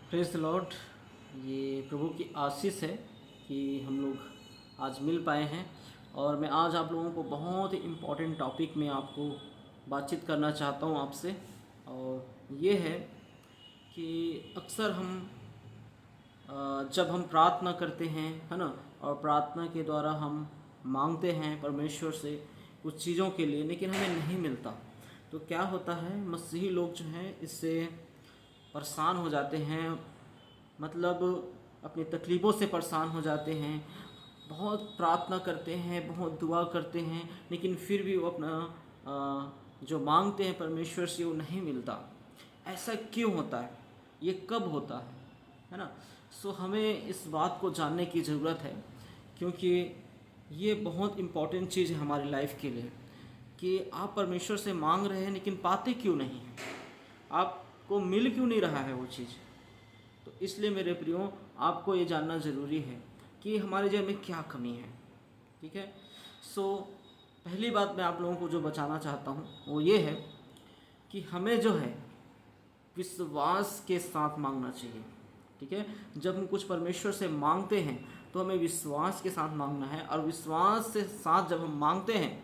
Praise the Lord. ये प्रभु की आशीष है कि हम लोग आज मिल पाए हैं और मैं आज आप लोगों को बहुत ही इम्पोर्टेंट टॉपिक में आपको बातचीत करना चाहता हूँ आपसे। और ये है कि अक्सर हम जब हम प्रार्थना करते हैं, है ना, और प्रार्थना के द्वारा हम मांगते हैं परमेश्वर से कुछ चीज़ों के लिए, लेकिन हमें नहीं मिलता। तो क्या होता है, मसीही लोग जो हैं इससे परेशान हो जाते हैं, मतलब अपनी तकलीफ़ों से परेशान हो जाते हैं। बहुत प्रार्थना करते हैं, बहुत दुआ करते हैं, लेकिन फिर भी वो अपना जो मांगते हैं परमेश्वर से वो नहीं मिलता। ऐसा क्यों होता है, ये कब होता है ना। सो हमें इस बात को जानने की ज़रूरत है, क्योंकि ये बहुत इम्पॉर्टेंट चीज़ है हमारी लाइफ के लिए कि आप परमेश्वर से मांग रहे हैं लेकिन पाते क्यों नहीं हैं, आपको मिल क्यों नहीं रहा है वो चीज़। तो इसलिए मेरे प्रियो, आपको ये जानना ज़रूरी है कि हमारे जीवन में क्या कमी है। ठीक है। सो पहली बात मैं आप लोगों को जो बताना चाहता हूँ वो ये है कि हमें जो है विश्वास के साथ मांगना चाहिए। ठीक है। जब हम कुछ परमेश्वर से मांगते हैं तो हमें विश्वास के साथ मांगना है, और विश्वास के साथ जब हम मांगते हैं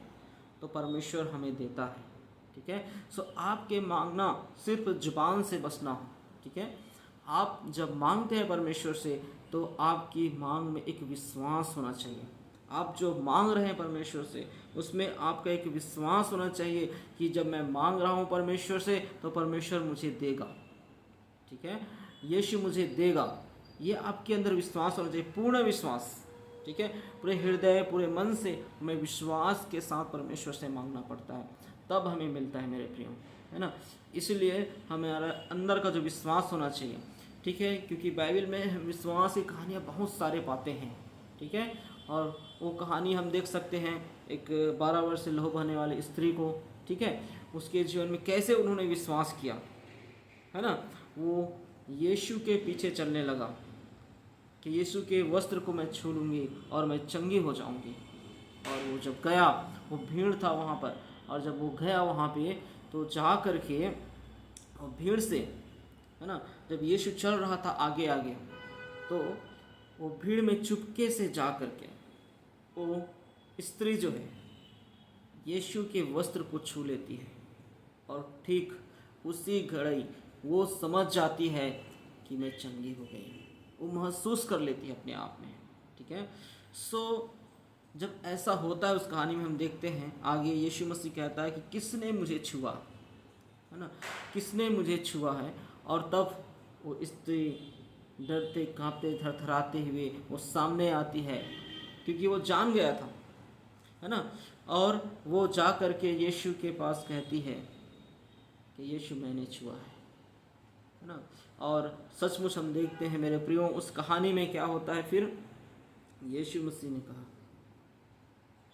तो परमेश्वर हमें देता है। ठीक है। सो आपके मांगना सिर्फ जुबान से बसना हो। ठीक है। आप जब मांगते हैं परमेश्वर से तो आपकी मांग में एक विश्वास होना चाहिए। आप जो मांग रहे हैं परमेश्वर से उसमें आपका एक विश्वास होना चाहिए कि जब मैं मांग रहा हूँ परमेश्वर से तो परमेश्वर मुझे देगा। ठीक है। यीशु मुझे देगा, ये आपके अंदर विश्वास होना चाहिए, पूर्ण विश्वास। ठीक है। पूरे हृदय पूरे मन से हमें विश्वास के साथ परमेश्वर से मांगना पड़ता है, तब हमें मिलता है मेरे प्रियो, है ना। इसलिए हमारा अंदर का जो विश्वास होना चाहिए। ठीक है। क्योंकि बाइबल में हम विश्वास की कहानियाँ बहुत सारे पाते हैं। ठीक है। और वो कहानी हम देख सकते हैं एक 12 वर्ष से लहू बहने वाली स्त्री को। ठीक है। उसके जीवन में कैसे उन्होंने विश्वास किया, है ना। वो यीशु के पीछे चलने लगा कि यीशु के वस्त्र को मैं छू लूँगी और मैं चंगी हो जाऊँगी। और वो जब गया, वो भीड़ था वहाँ पर, और जब वो गया वहाँ पे तो जा कर के भीड़ से, है ना, जब यीशु चल रहा था आगे आगे, तो वो भीड़ में चुपके से जा कर के वो स्त्री जो है यीशु के वस्त्र को छू लेती है, और ठीक उसी घड़ी वो समझ जाती है कि मैं चंगी हो गई। वो महसूस कर लेती है अपने आप में। ठीक है। सो जब ऐसा होता है उस कहानी में हम देखते हैं आगे यीशु मसीह कहता है कि किसने मुझे छुआ, है ना, किसने मुझे छुआ है। और तब वो स्त्री डरते कांपते थरथराते हुए वो सामने आती है, क्योंकि वो जान गया था, है ना। और वो जा कर के यीशु के पास कहती है कि यीशु मैंने छुआ है ना। और सचमुच हम देखते हैं मेरे प्रियो उस कहानी में क्या होता है, फिर यीशु मसीह ने कहा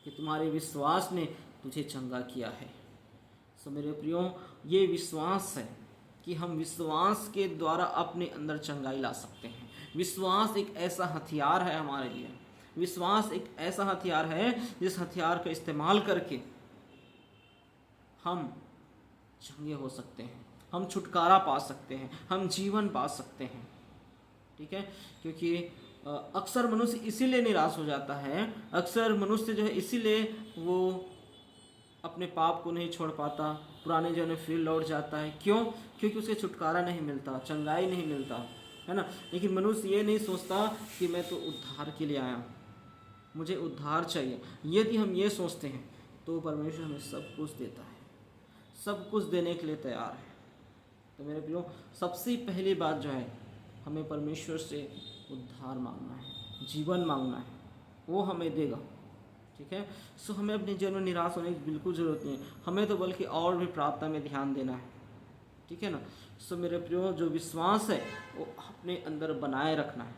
कि तुम्हारे विश्वास ने तुझे चंगा किया है। सो मेरे प्रियो, ये विश्वास है कि हम विश्वास के द्वारा अपने अंदर चंगाई ला सकते हैं। विश्वास एक ऐसा हथियार है हमारे लिए। विश्वास एक ऐसा हथियार है जिस हथियार का इस्तेमाल करके हम चंगे हो सकते हैं, हम छुटकारा पा सकते हैं, हम जीवन पा सकते हैं। ठीक है। क्योंकि अक्सर मनुष्य इसीलिए निराश हो जाता है, अक्सर मनुष्य जो है इसीलिए वो अपने पाप को नहीं छोड़ पाता, पुराने जीवन में फिर लौट जाता है। क्यों? क्योंकि उसे छुटकारा नहीं मिलता, चंगाई नहीं मिलता, है ना। लेकिन मनुष्य ये नहीं सोचता कि मैं तो उद्धार के लिए आया हूँ, मुझे उद्धार चाहिए। यदि हम ये सोचते हैं तो परमेश्वर हमें सब कुछ देता है, सब कुछ देने के लिए तैयार है। तो मेरे प्रियो, सबसे पहली बात जो है, हमें परमेश्वर से उद्धार मांगना है, जीवन मांगना है, वो हमें देगा। ठीक है। सो हमें अपने जीवन में निराश होने की बिल्कुल ज़रूरत नहीं है, हमें तो बल्कि और भी प्रार्थना में ध्यान देना है। ठीक है ना। सो मेरे प्रियो, जो विश्वास है वो अपने अंदर बनाए रखना है,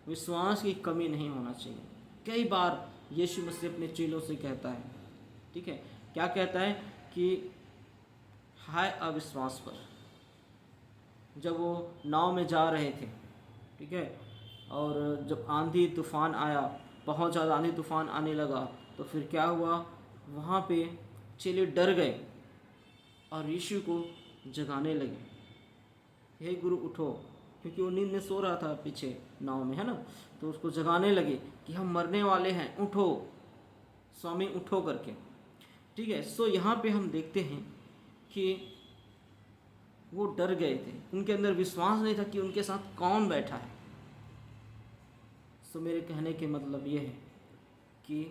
विश्वास की कमी नहीं होना चाहिए। कई बार यीशु मसीह अपने चेलों से कहता है, ठीक है, क्या कहता है कि हाय अविश्वास पर, जब वो नाव में जा रहे थे, ठीक है, और जब आंधी तूफान आया, बहुत ज़्यादा आंधी तूफान आने लगा, तो फिर क्या हुआ, वहाँ पे चेले डर गए और यीशु को जगाने लगे, हे गुरु उठो, क्योंकि वो नींद में सो रहा था पीछे नाव में, है ना। तो उसको जगाने लगे कि हम मरने वाले हैं, उठो स्वामी उठो करके। ठीक है। सो यहाँ पे हम देखते हैं कि वो डर गए थे, उनके अंदर विश्वास नहीं था कि उनके साथ कौन बैठा है। सो मेरे कहने के मतलब ये है कि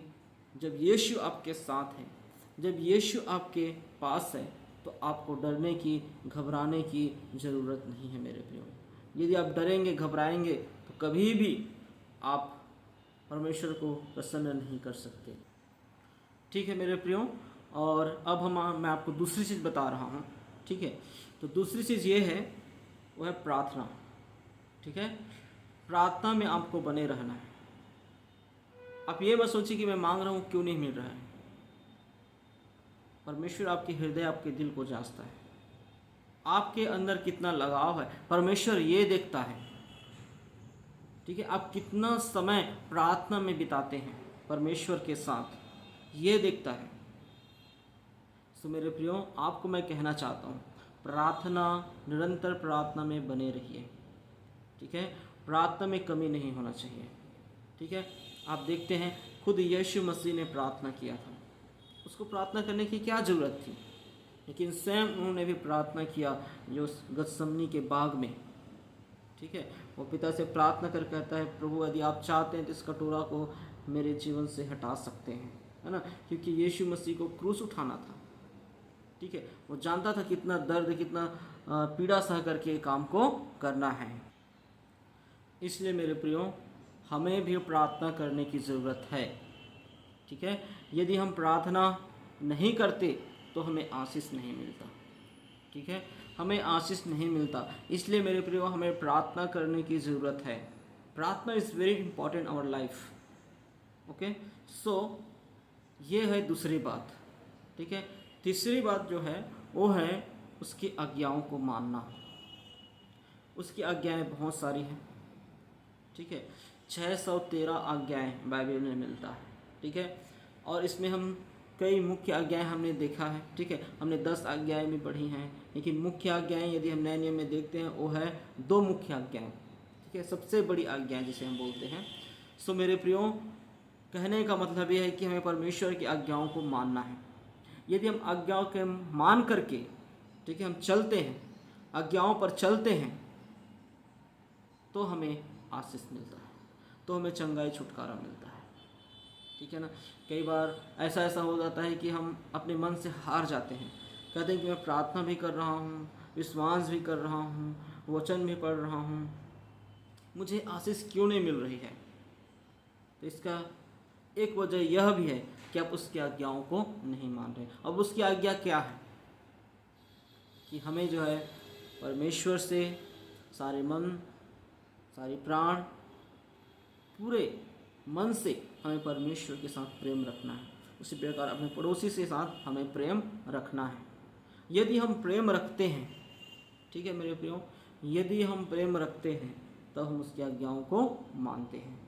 जब यीशु आपके साथ है, जब यीशु आपके पास है, तो आपको डरने की, घबराने की ज़रूरत नहीं है मेरे प्रियो। यदि आप डरेंगे, घबराएंगे तो कभी भी आप परमेश्वर को प्रसन्न नहीं कर सकते। ठीक है मेरे प्रियो। और अब मैं आपको दूसरी चीज़ बता रहा हूँ। ठीक है। तो दूसरी चीज़ ये है, वो है प्रार्थना। ठीक है। प्रार्थना में आपको बने रहना है। आप ये मत सोचिए कि मैं मांग रहा हूँ क्यों नहीं मिल रहा है। परमेश्वर आपके हृदय, आपके दिल को जांचता है, आपके अंदर कितना लगाव है परमेश्वर ये देखता है। ठीक है। आप कितना समय प्रार्थना में बिताते हैं परमेश्वर के साथ, ये देखता है। सो मेरे प्रियो, आपको मैं कहना चाहता हूँ, प्रार्थना, निरंतर प्रार्थना में बने रहिए। ठीक है। प्रार्थना में कमी नहीं होना चाहिए। ठीक है। आप देखते हैं खुद यीशु मसीह ने प्रार्थना किया था, उसको प्रार्थना करने की क्या ज़रूरत थी, लेकिन स्वयं उन्होंने भी प्रार्थना किया जो गतसमनी के बाग में। ठीक है। वो पिता से प्रार्थना कर कहता है, प्रभु यदि आप चाहते हैं तो इस कटोरा को मेरे जीवन से हटा सकते हैं, है ना। क्योंकि यीशु मसीह को क्रूस उठाना था। ठीक है। वो जानता था कितना दर्द, कितना पीड़ा सह करके काम को करना है। इसलिए मेरे प्रियो, हमें भी प्रार्थना करने की ज़रूरत है। ठीक है। यदि हम प्रार्थना नहीं करते तो हमें आशीष नहीं मिलता। ठीक है। हमें आशीष नहीं मिलता। इसलिए मेरे प्रियो, हमें प्रार्थना करने की ज़रूरत है। प्रार्थना is very important our life. Okay. So ये है दूसरी बात। ठीक है। तीसरी बात जो है वो है उसकी आज्ञाओं को मानना। उसकी आज्ञाएं बहुत सारी हैं। ठीक है। 613 आज्ञाएं बाइबल में मिलता है। ठीक है। और इसमें हम कई मुख्य आज्ञाएं हमने देखा है। ठीक है। हमने 10 आज्ञाएं भी पढ़ी हैं, लेकिन मुख्य आज्ञाएं यदि हम नए नियम में देखते हैं वो है 2 मुख्य आज्ञाएं। ठीक है। सबसे बड़ी आज्ञाएं जिसे हम बोलते हैं। सो मेरे प्रियो, कहने का मतलब ये है कि हमें परमेश्वर की आज्ञाओं को मानना है। यदि हम आज्ञाओं के मान करके, ठीक है, हम चलते हैं, आज्ञाओं पर चलते हैं, तो हमें आशीष मिलता है, तो हमें चंगाई, छुटकारा मिलता है। ठीक है ना। कई बार ऐसा हो जाता है कि हम अपने मन से हार जाते हैं, कहते हैं कि मैं प्रार्थना भी कर रहा हूँ, विश्वास भी कर रहा हूँ, वचन भी पढ़ रहा हूँ, मुझे आशीष क्यों नहीं मिल रही है। तो इसका एक वजह यह भी है कि आप उसकी आज्ञाओं को नहीं मान रहे। अब उसकी आज्ञा क्या है कि हमें जो है परमेश्वर से सारे मन, सारे प्राण, पूरे मन से हमें परमेश्वर के साथ प्रेम रखना है। उसी प्रकार अपने पड़ोसी के साथ हमें प्रेम रखना है। यदि हम प्रेम रखते हैं, ठीक है मेरे प्रियो, यदि हम प्रेम रखते हैं तो हम उसकी आज्ञाओं को मानते हैं।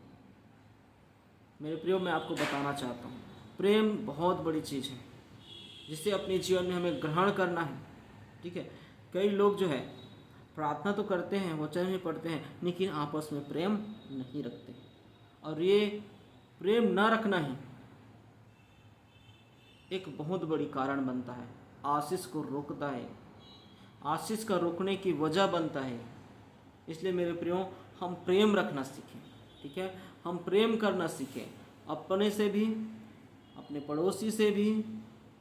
मेरे प्रियो, मैं आपको बताना चाहता हूँ, प्रेम बहुत बड़ी चीज़ है जिसे अपने जीवन में हमें ग्रहण करना है। ठीक है। कई लोग जो है प्रार्थना तो करते हैं, वचन भी पढ़ते हैं, लेकिन आपस में प्रेम नहीं रखते। और ये प्रेम न रखना ही एक बहुत बड़ी कारण बनता है, आशीष को रोकता है, आशीष का रोकने की वजह बनता है। इसलिए मेरे प्रियो, हम प्रेम रखना सीखें। ठीक है। हम प्रेम करना सीखें, अपने से भी, अपने पड़ोसी से भी,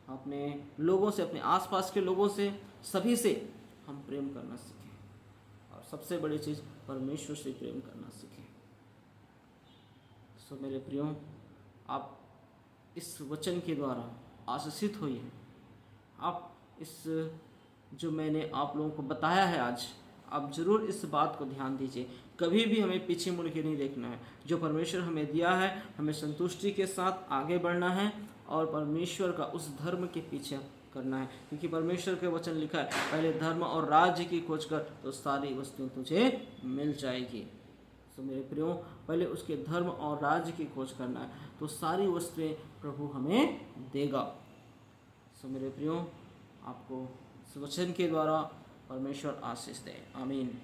अपने लोगों से, अपने आसपास के लोगों से, सभी से हम प्रेम करना सीखें। और सबसे बड़ी चीज़, परमेश्वर से प्रेम करना सीखें। सो मेरे प्रियो, आप इस वचन के द्वारा आशीषित होइए। आप इस जो मैंने आप लोगों को बताया है आज, आप ज़रूर इस बात को ध्यान दीजिए। कभी भी हमें पीछे मुड़ के नहीं देखना है। जो परमेश्वर हमें दिया है, हमें संतुष्टि के साथ आगे बढ़ना है और परमेश्वर का उस धर्म के पीछे करना है। क्योंकि परमेश्वर के वचन लिखा है, पहले धर्म और राज्य की खोज कर तो सारी वस्तुएं तुझे मिल जाएगी। तो मेरे प्रियो, पहले उसके धर्म और राज्य की खोज करना है तो सारी वस्तुएं प्रभु हमें देगा। सो मेरे प्रियो, आपको इस वचन के द्वारा परमेश्वर आशीष दे। आमीन।